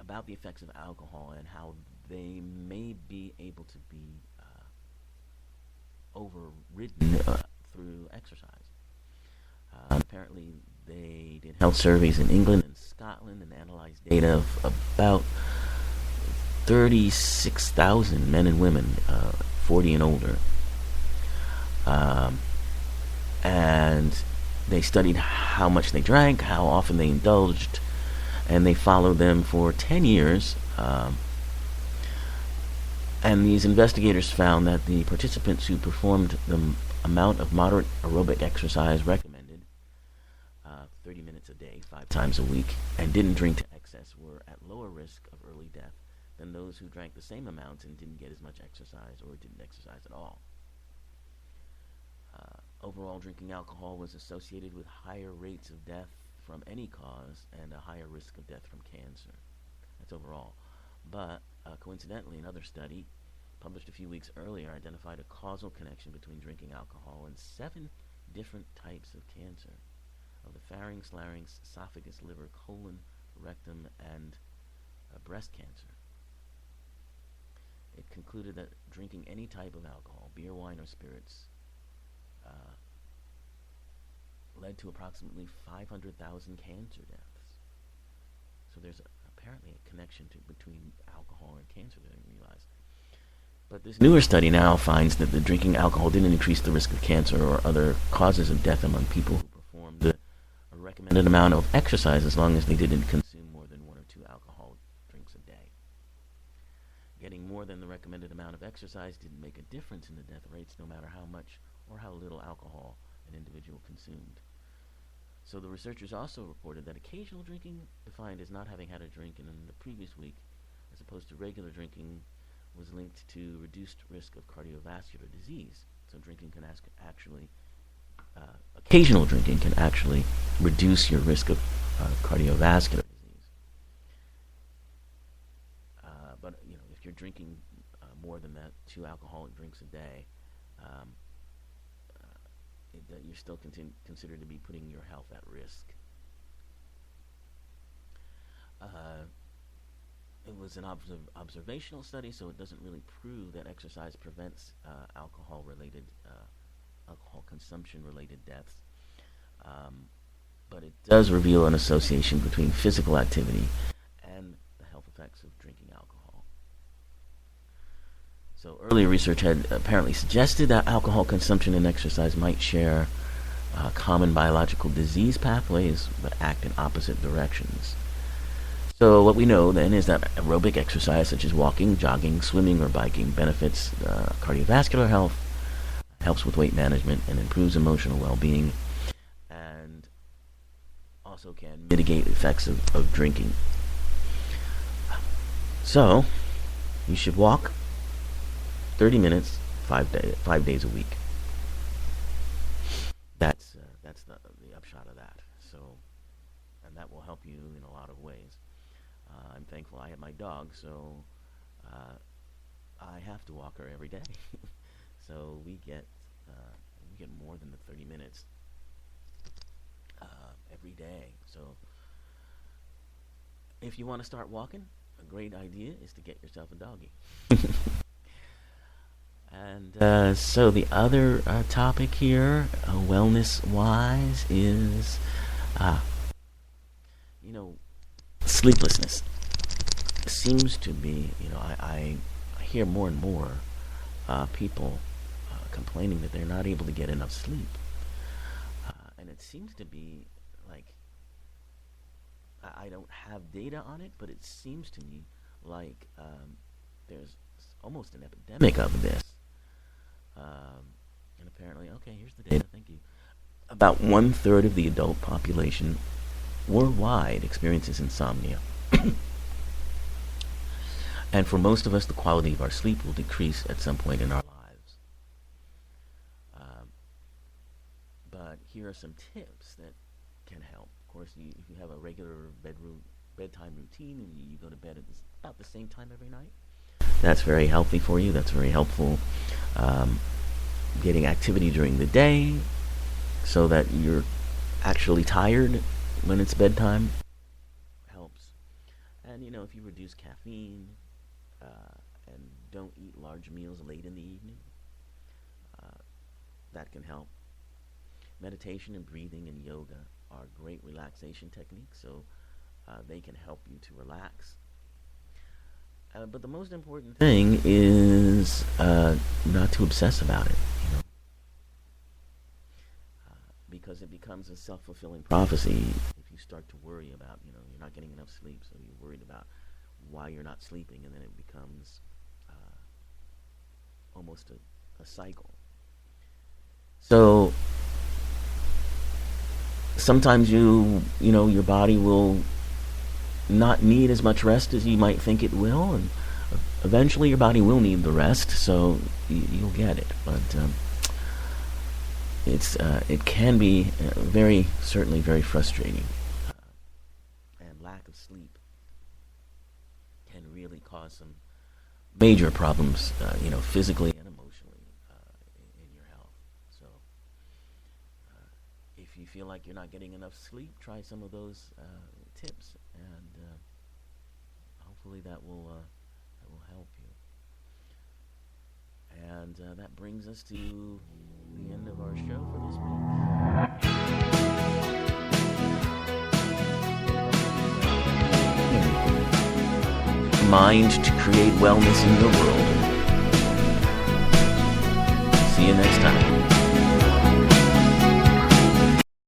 about the effects of alcohol and how they may be able to be overridden through exercise. Apparently, they did health surveys in England and Scotland and analyzed data of about 36,000 men and women, 40 and older. Um, and they studied how much they drank, how often they indulged, and they followed them for 10 years. And these investigators found that the participants who performed the amount of moderate aerobic exercise recommended, 30 minutes a day, 5 times a week, and didn't drink to excess were at lower risk of early death than those who drank the same amounts and didn't get as much exercise or didn't exercise at all. Overall, drinking alcohol was associated with higher rates of death from any cause and a higher risk of death from cancer. That's overall. But coincidentally, another study published a few weeks earlier identified a causal connection between drinking alcohol and 7 different types of cancer of the pharynx, larynx, esophagus, liver, colon, rectum, and breast cancer. It concluded that drinking any type of alcohol, beer, wine, or spirits, uh, led to approximately 500,000 cancer deaths. So there's apparently a connection between alcohol and cancer that I didn't realize. But this newer study now finds that the drinking alcohol didn't increase the risk of cancer or other causes of death among people who performed a recommended amount of exercise as long as they didn't consume more than 1 or 2 alcoholic drinks a day. Getting more than the recommended amount of exercise didn't make a difference in the death rates, no matter how much or how little alcohol an individual consumed. So the researchers also reported that occasional drinking, defined as not having had a drink in the previous week, as opposed to regular drinking, was linked to reduced risk of cardiovascular disease. So drinking can actually, occasional drinking can actually reduce your risk of cardiovascular disease. But if you're drinking more than that, 2 alcoholic drinks a day, um, you're still considered to be putting your health at risk. Uh, it was an observational study, so it doesn't really prove that exercise prevents alcohol consumption-related deaths. Um, but it does reveal an association between physical activity and the health effects of drinking alcohol. So earlier research had apparently suggested that alcohol consumption and exercise might share common biological disease pathways, but act in opposite directions. So what we know then is that aerobic exercise, such as walking, jogging, swimming, or biking, benefits cardiovascular health, helps with weight management, and improves emotional well-being, and also can mitigate the effects of drinking. So you should walk 30 minutes, 5 days a week. That's the upshot of that. So, and that will help you in a lot of ways. I'm thankful I have my dog, so I have to walk her every day. So we get more than the 30 minutes every day. So if you want to start walking, a great idea is to get yourself a doggy. And so the other topic here, wellness-wise, is, sleeplessness. Seems to be, I hear more and more people complaining that they're not able to get enough sleep. And it seems to be like, I don't have data on it, but it seems to me like there's almost an epidemic of this. And apparently, okay, here's the data, thank you. About 1/3 of the adult population worldwide experiences insomnia. And for most of us, the quality of our sleep will decrease at some point in our lives. But here are some tips that can help. Of course, if you have a regular bedtime routine and you go to bed at about the same time every night, that's very healthy for you. That's very helpful. Getting activity during the day so that you're actually tired when it's bedtime helps. And if you reduce caffeine and don't eat large meals late in the evening, uh, that can help. Meditation and breathing and yoga are great relaxation techniques, so they can help you to relax. But the most important thing is not to obsess about it, because it becomes a self-fulfilling prophecy if you start to worry about, you're not getting enough sleep, so you're worried about why you're not sleeping, and then it becomes almost a cycle. So sometimes your body will not need as much rest as you might think it will, and eventually your body will need the rest, so you'll get it. But it can be certainly very frustrating, and lack of sleep can really cause some major problems, physically and emotionally in your health. So if you feel like you're not getting enough sleep, try some of those tips, and hopefully that will help you. And that brings us to the end of our show for this week. Mind to create wellness in your world. See you next time.